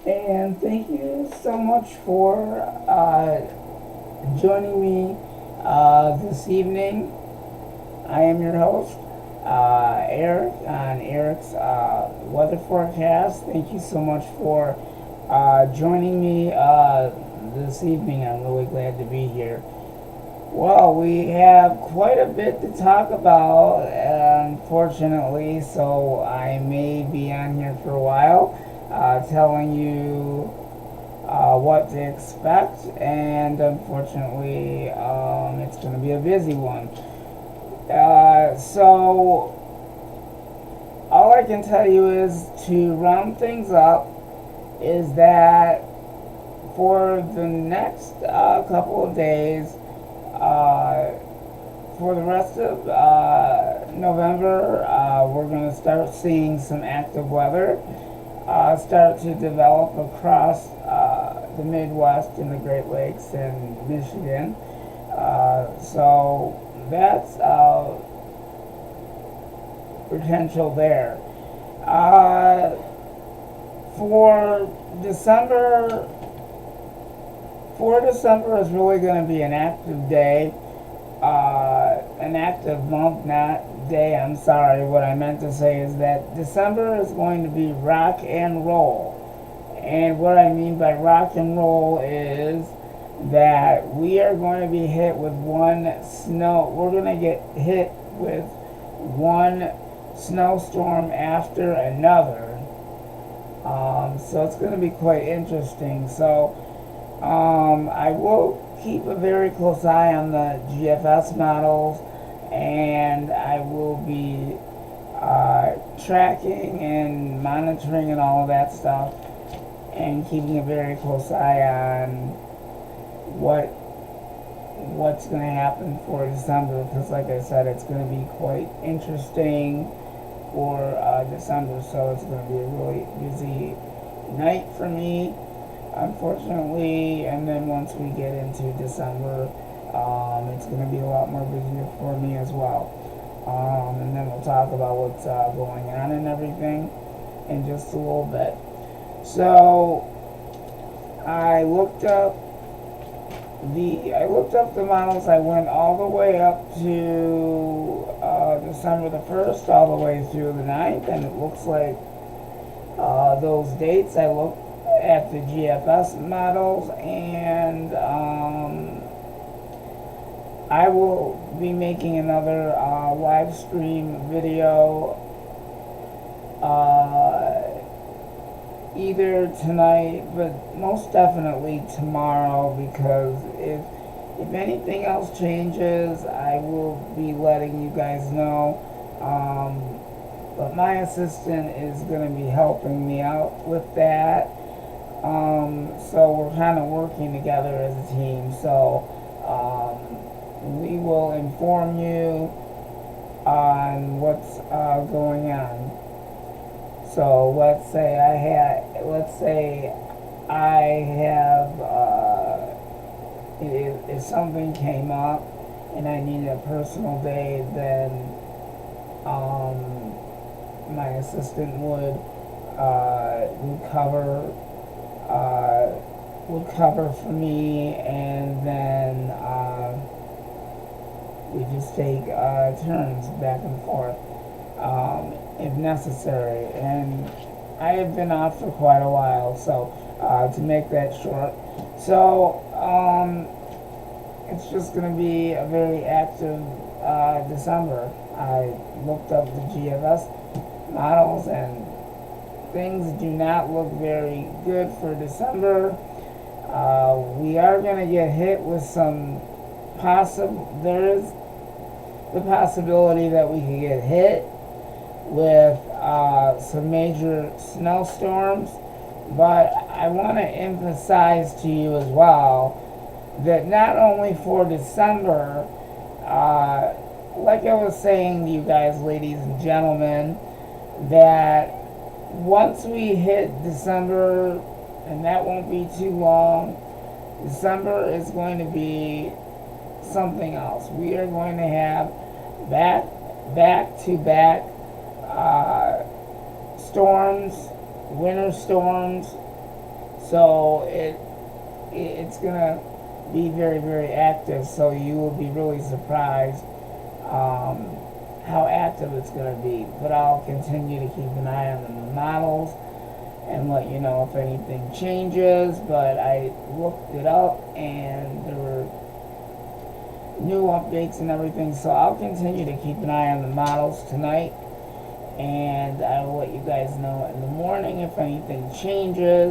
And thank you so much for joining me this evening. I am your host, Eric, on Eric's weather forecast. Thank you so much for joining me this evening. I'm really glad to be here. Well, we have quite a bit to talk about, unfortunately, so I may be on here for a while telling you what to expect, and unfortunately, it's going to be a busy one. So, all I can tell you is to round things up, is that for the next couple of days, uh, for the rest of November, we're going to start seeing some active weather start to develop across the Midwest and the Great Lakes and Michigan. So that's potential there. Uh, for December, December is really going to be an active day, an active month, not day. I'm sorry. What I meant to say is that December is going to be rock and roll. And what I mean by rock and roll is that we are going to be hit with we're going to get hit with one snowstorm after another. So it's going to be quite interesting. So I will keep a very close eye on the GFS models, and I will be tracking and monitoring and all of that stuff, and keeping a very close eye on what's going to happen for December, because like I said, it's going to be quite interesting for December. So it's going to be a really busy night for me, unfortunately. And then once we get into December, it's going to be a lot more busier for me as well. And then we'll talk about what's going on and everything in just a little bit. So I looked up the models. I went all the way up to December the 1st, all the way through the 9th, and it looks like those dates. I looked at the GFS models, and I will be making another live stream video either tonight, but most definitely tomorrow, because if anything else changes, I will be letting you guys know. But my assistant is going to be helping me out with that. So we're kind of working together as a team. So we will inform you on what's going on. So let's say I have if something came up and I needed a personal day, then my assistant would cover for me, and then we just take turns back and forth if necessary. And I have been off for quite a while, so to make that short. So it's just going to be a very active December. I looked up the GFS models, and things do not look very good for December. We are going to get hit with there is the possibility that we could get hit with some major snowstorms, but I want to emphasize to you as well that not only for December, like I was saying to you guys, ladies and gentlemen, that once we hit December, and that won't be too long, December is going to be something else. We are going to have back to back storms, winter storms, So it's gonna be very, very active. So you will be really surprised how active it's gonna be. But I'll continue to keep an eye on the models and let you know if anything changes. But I looked it up and there were new updates and everything, so I'll continue to keep an eye on the models tonight, and I will let you guys know in the morning if anything changes.